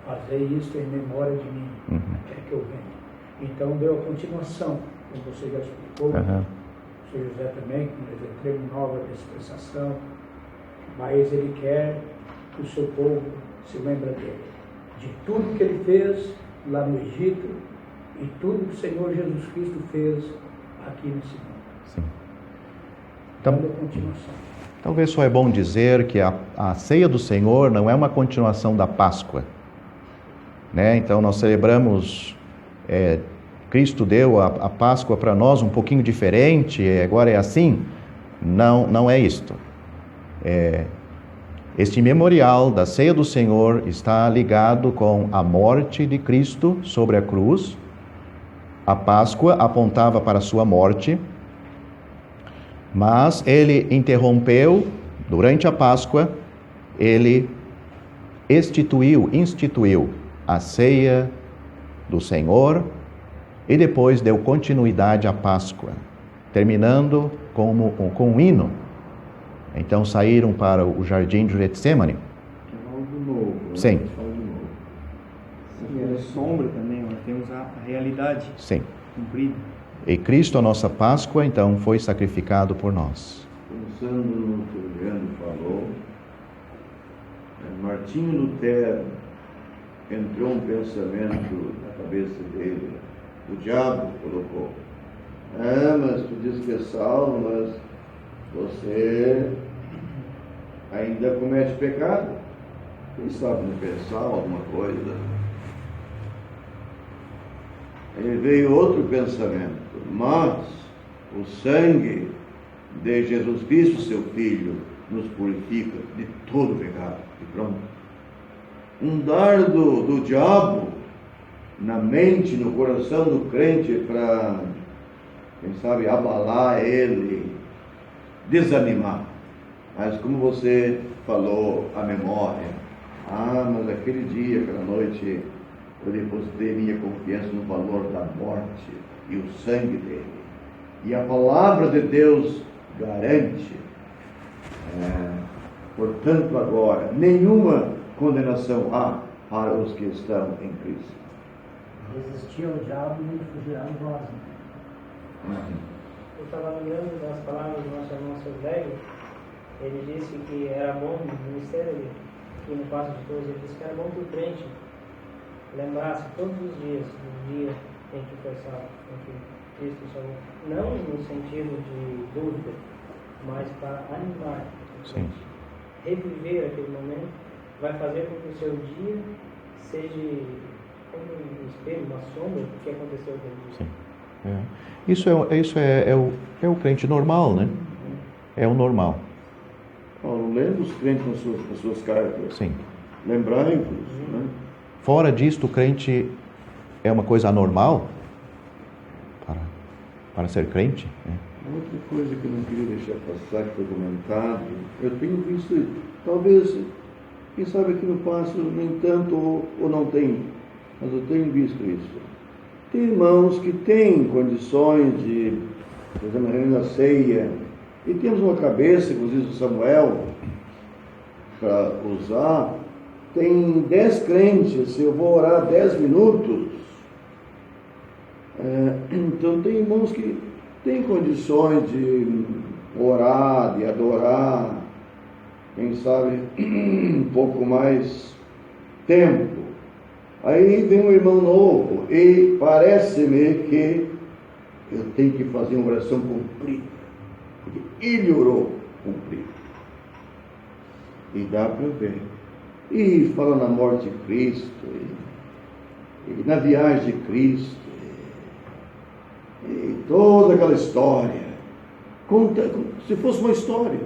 fazei isso em memória de mim, até que eu venha. Então deu a continuação, como você já explicou, o Sr. José também, que nós entramos nova dispensação, mas ele quer que o seu povo se lembre dele, de tudo que ele fez lá no Egito e tudo que o Senhor Jesus Cristo fez aqui nesse mundo. Sim. Então, dando a continuação. Talvez só é bom dizer que a ceia do Senhor não é uma continuação da Páscoa, né? Então nós celebramos, Cristo deu a Páscoa para nós um pouquinho diferente, agora é assim. Não é isto. Este memorial da ceia do Senhor está ligado com a morte de Cristo sobre a cruz. A Páscoa apontava para a sua morte, mas ele interrompeu, durante a Páscoa, ele instituiu a ceia do Senhor e depois deu continuidade à Páscoa, terminando com um hino. Então saíram para o jardim de Getsemane. Algo novo. Sim. E a sombra também, nós temos a realidade. Sim. Cumprida. E Cristo, a nossa Páscoa, então, foi sacrificado por nós. Pensando no que o Leandro falou, Martinho Lutero entrou um pensamento na cabeça dele. O diabo colocou: mas tu diz que é salvo, mas você ainda comete pecado. Quem sabe não pensar alguma coisa? Ele veio outro pensamento: mas o sangue de Jesus Cristo, seu Filho, nos purifica de todo pecado. E pronto. Um dardo do diabo na mente, no coração do crente para, quem sabe, abalar ele, desanimar. Mas como você falou, a memória: mas aquele dia, aquela noite, eu depositei minha confiança no valor da morte e o sangue dele. E a palavra de Deus garante. Portanto, agora, nenhuma condenação há para os que estão em Cristo. Resistir ao diabo e ele fugirá de vós. Eu estava lembrando das palavras do nosso irmão Silvério. Ele disse que era bom no ministério, aqui no Passo de Torres, ele disse que era bom que o crente lembrasse todos os dias do dia em que foi salvo, em que Cristo salvou. Não no sentido de dúvida, mas para animar o crente. Reviver aquele momento vai fazer com que o seu dia seja como um espelho, uma sombra do que aconteceu aquele dia. Sim. Isso é o crente normal, né? É o normal. Paulo lembra os crentes nas suas cartas. Sim. Lembrai-vos, né? Fora disto, o crente é uma coisa anormal para ser crente. Né? Outra coisa que eu não queria deixar passar, que foi comentado, eu tenho visto, talvez, quem sabe aqui no Passo, nem tanto ou não tem, mas eu tenho visto isso. Tem irmãos que têm condições de, por exemplo, na reunião da ceia, e temos uma cabeça, inclusive do Samuel, para usar. Tem 10 crentes, eu vou orar 10 minutos. Então tem irmãos que têm condições de orar, de adorar, quem sabe um pouco mais tempo. Aí vem um irmão novo e parece-me que eu tenho que fazer uma oração comprida. Porque ele orou cumprido. E dá para ver. E fala na morte de Cristo, e na viagem de Cristo, e toda aquela história. Conta, se fosse uma história.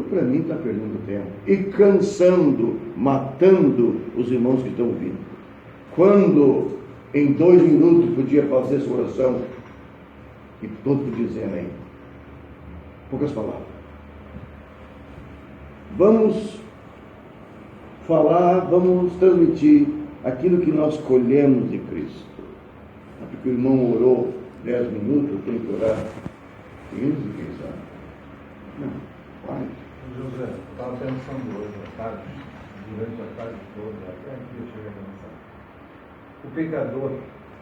Para mim, está perdendo tempo. E cansando, matando os irmãos que estão ouvindo. Quando em 2 minutos podia fazer essa oração, e todos podiam dizer amém. Poucas palavras. Vamos falar, vamos transmitir aquilo que nós colhemos de Cristo. Porque o irmão orou 10 minutos, eu tenho que orar 15, quem sabe? Não, faz. José, eu estava pensando hoje à tarde, durante a tarde toda, até aqui eu cheguei a pensar. O pecador,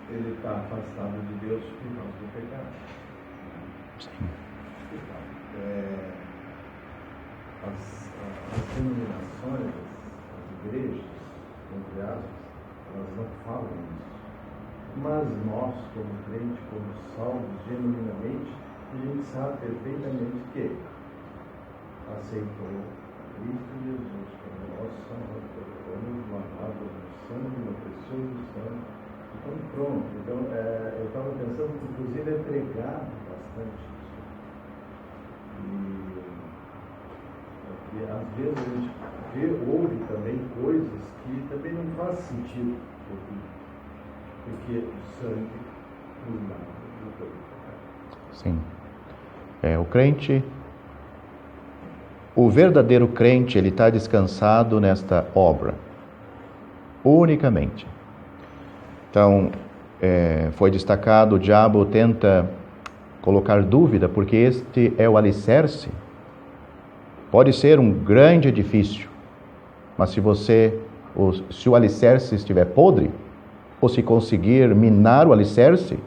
ele está afastado de Deus por causa do pecado. Sim. As denominações, as igrejas, entre aspas, elas não falam isso. Mas nós, como crente, como salvos genuinamente, a gente sabe perfeitamente que aceitou Cristo Jesus como nosso Salvador, fomos lavados no sangue, no precioso sangue. Então, pronto. Então, eu estava pensando que, inclusive, é pregado bastante isso. E às vezes a gente ouve também coisas que também não faz sentido ouvir, porque o sangue nos lava do todo pecado. Sim. O crente, o verdadeiro crente, ele está descansado nesta obra, unicamente. Então, foi destacado, o diabo tenta colocar dúvida, porque este é o alicerce. Pode ser um grande edifício, mas se o alicerce estiver podre, ou se conseguir minar o alicerce,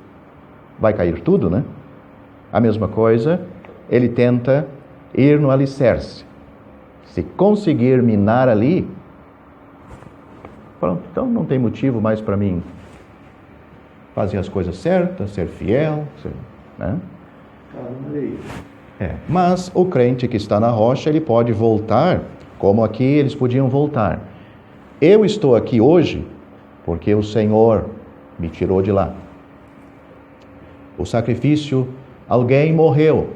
vai cair tudo, né? A mesma coisa, ele tenta ir no alicerce. Se conseguir minar ali, pronto, então não tem motivo mais para mim fazer as coisas certas, ser fiel, né? Mas o crente que está na rocha, ele pode voltar, como aqui eles podiam voltar. Eu estou aqui hoje porque o Senhor me tirou de lá. O sacrifício, alguém morreu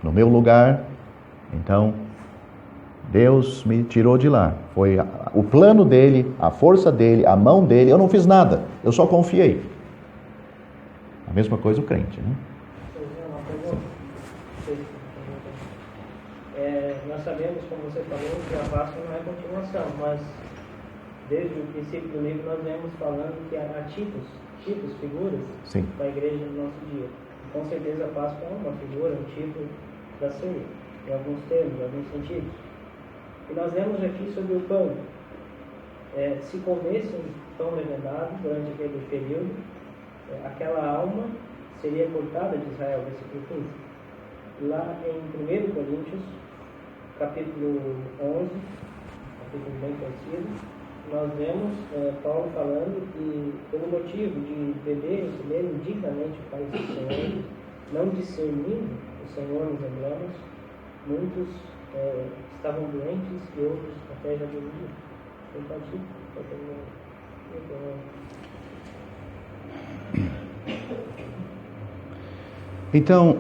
no meu lugar, então Deus me tirou de lá. Foi o plano dele, a força dele, a mão dele. Eu não fiz nada, eu só confiei. A mesma coisa o crente, né? Nós sabemos, como você falou, que a Páscoa não é continuação, mas desde o princípio do livro nós vemos falando que há tipos, figuras Sim. da igreja no nosso dia. Com certeza a Páscoa é uma figura, um tipo da ceia, em alguns termos, em alguns sentidos. E nós lemos aqui sobre o pão. Se comesse um pão levedado durante aquele período, aquela alma seria cortada de Israel, versículo 15. Lá em 1 Coríntios, capítulo 11, capítulo bem conhecido, nós vemos Paulo falando que, pelo motivo de beber e comer indignamente o Pai do Senhor, não discernindo o Senhor nos lembramos, muitos estavam doentes e outros até já dormiam. Então,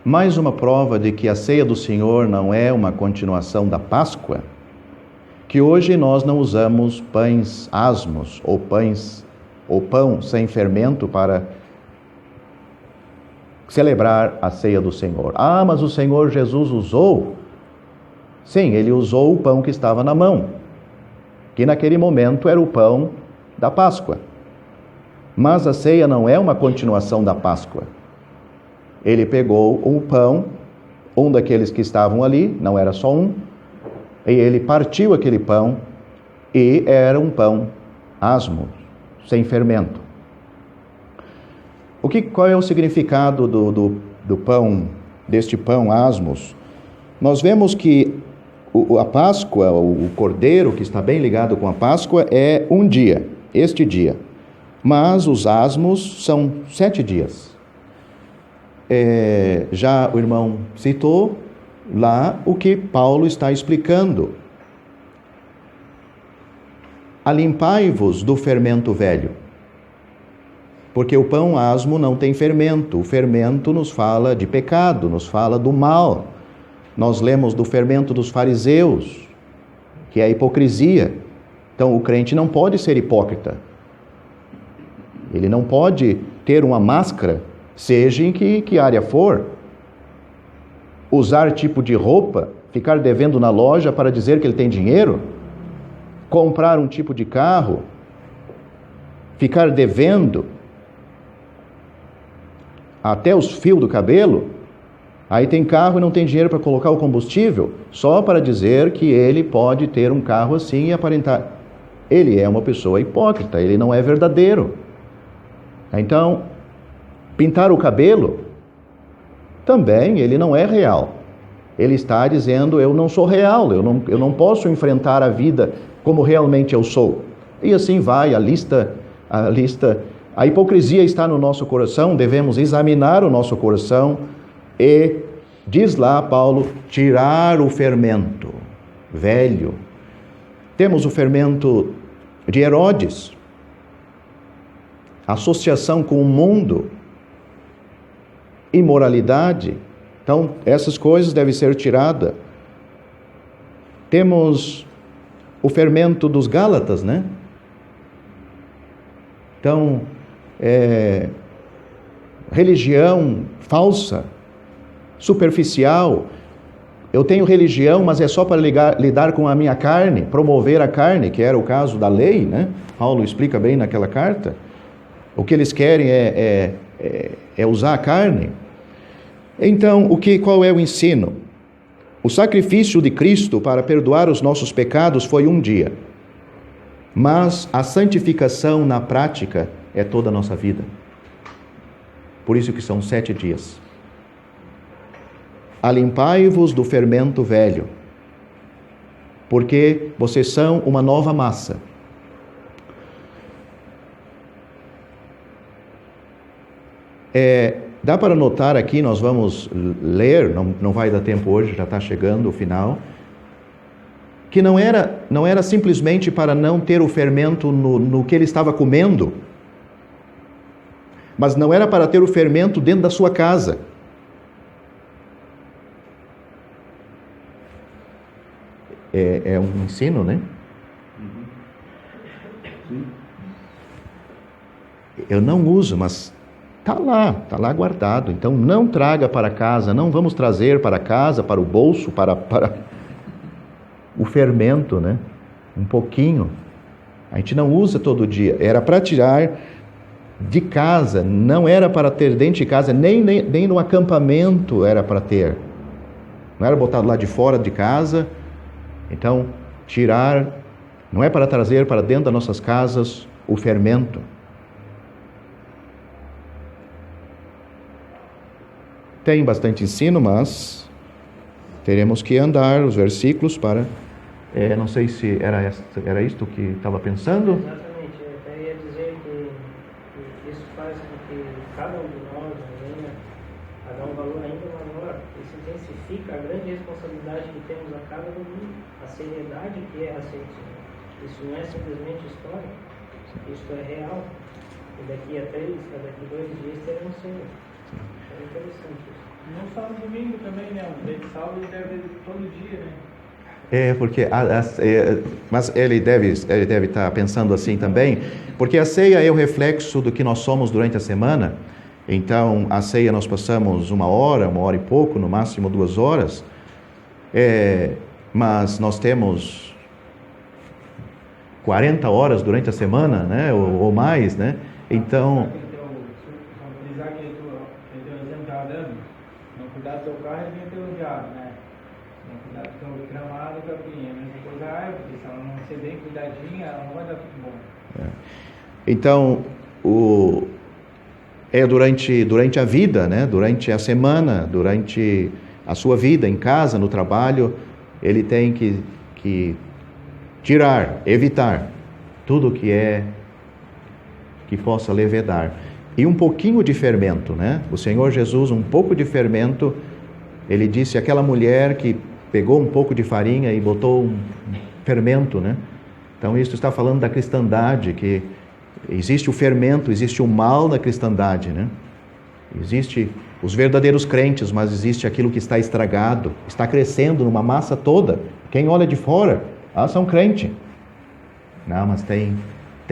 mais uma prova de que a ceia do Senhor não é uma continuação da Páscoa, que hoje nós não usamos pães asmos ou pão sem fermento para celebrar a ceia do Senhor. Ah, mas o Senhor Jesus usou. Sim, ele usou o pão que estava na mão, que naquele momento era o pão da Páscoa. Mas a ceia não é uma continuação da Páscoa. Ele pegou um pão, um daqueles que estavam ali, não era só um, e ele partiu aquele pão, e era um pão asmo, sem fermento. Qual é o significado do pão, deste pão asmos? Nós vemos que a Páscoa, o cordeiro, que está bem ligado com a Páscoa, é um dia, este dia. Mas os asmos são 7 dias. Já o irmão citou lá o que Paulo está explicando. Alimpai-vos do fermento velho. Porque o pão asmo não tem fermento. O fermento nos fala de pecado, nos fala do mal. Nós lemos do fermento dos fariseus, que é a hipocrisia. Então o crente não pode ser hipócrita. Ele não pode ter uma máscara, seja em que área for. Usar tipo de roupa, ficar devendo na loja para dizer que ele tem dinheiro. Comprar um tipo de carro, ficar devendo até os fios do cabelo. Aí tem carro e não tem dinheiro para colocar o combustível, só para dizer que ele pode ter um carro assim e aparentar. Ele é uma pessoa hipócrita, ele não é verdadeiro. Então, pintar o cabelo, também ele não é real. Ele está dizendo, eu não sou real, eu não posso enfrentar a vida como realmente eu sou. E assim vai a lista. A hipocrisia está no nosso coração, devemos examinar o nosso coração e, diz lá Paulo, tirar o fermento velho. Temos o fermento de Herodes, associação com o mundo, imoralidade. Então, essas coisas devem ser tiradas. Temos o fermento dos Gálatas, né? Então, religião falsa, superficial. Eu tenho religião, mas é só para lidar com a minha carne, promover a carne, que era o caso da lei, né? Paulo explica bem naquela carta. O que eles querem é usar a carne. Então, qual é o ensino? O sacrifício de Cristo para perdoar os nossos pecados foi um dia. Mas a santificação na prática é toda a nossa vida. Por isso que são 7 dias. Alimpai-vos do fermento velho, porque vocês são uma nova massa. Dá para notar aqui, nós vamos ler, não vai dar tempo hoje, já está chegando o final, que não era simplesmente para não ter o fermento no que ele estava comendo, mas não era para ter o fermento dentro da sua casa. É um ensino, né? Eu não uso, mas está lá guardado. Então não traga para casa, não vamos trazer para casa, para o bolso, para o fermento, né? Um pouquinho. A gente não usa todo dia. Era para tirar de casa, não era para ter dentro de casa, nem no acampamento era para ter. Não era botado lá de fora de casa. Então, tirar, não é para trazer para dentro das nossas casas o fermento. tem bastante ensino, mas teremos que andar os versículos para... não sei se era isto que estava pensando. Exatamente, eu até ia dizer que isso faz com que cada um de nós venha a dar um valor ainda maior. Isso intensifica a grande responsabilidade que temos a cada domingo, a seriedade que é a ceia do Senhor. Isso não é simplesmente história, isso é real. E daqui a 2 dias teremos ceia. É interessante isso. Não só no domingo também, né? O dia de sábado deve todo dia, né? Porque mas ele deve estar pensando assim também, porque a ceia é o reflexo do que nós somos durante a semana. Então, a ceia nós passamos 1 hora e pouco, no máximo 2 horas, mas nós temos 40 horas durante a semana, né? ou mais, né? Então... Não cuidar do teu carro e vem pelo diabo, né? Não cuidar do teu gramado e capinha. A mesma coisa a árvore, porque se ela não ser bem cuidadinha, ela não vai dar tudo bom. Então, durante a vida, né? Durante a semana, durante a sua vida, em casa, no trabalho, ele tem que tirar, evitar tudo que possa levedar. E um pouquinho de fermento, né? O Senhor Jesus, um pouco de fermento, ele disse aquela mulher que pegou um pouco de farinha e botou um fermento, né? Então isso está falando da cristandade, que existe o fermento, existe o mal na cristandade, né? Existe os verdadeiros crentes, mas existe aquilo que está estragado, está crescendo numa massa toda. Quem olha de fora, são crente. Não, mas tem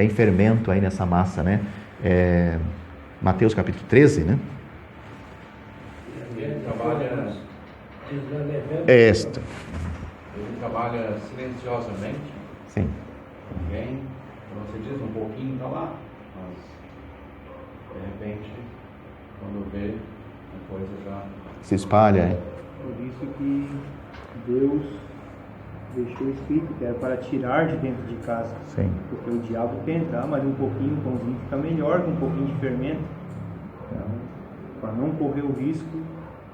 fermento aí nessa massa, né? Mateus capítulo 13, né? Ele trabalha... Ele trabalha silenciosamente. Sim. Ninguém, como você diz, um pouquinho está lá, mas de repente, quando vê, a coisa já se espalha, hein? Por isso que Deus deixou escrito que era para tirar de dentro de casa. Sim. Porque o diabo quer entrar, mas um pouquinho, um pãozinho fica melhor que um pouquinho de fermento. Então, para não correr o risco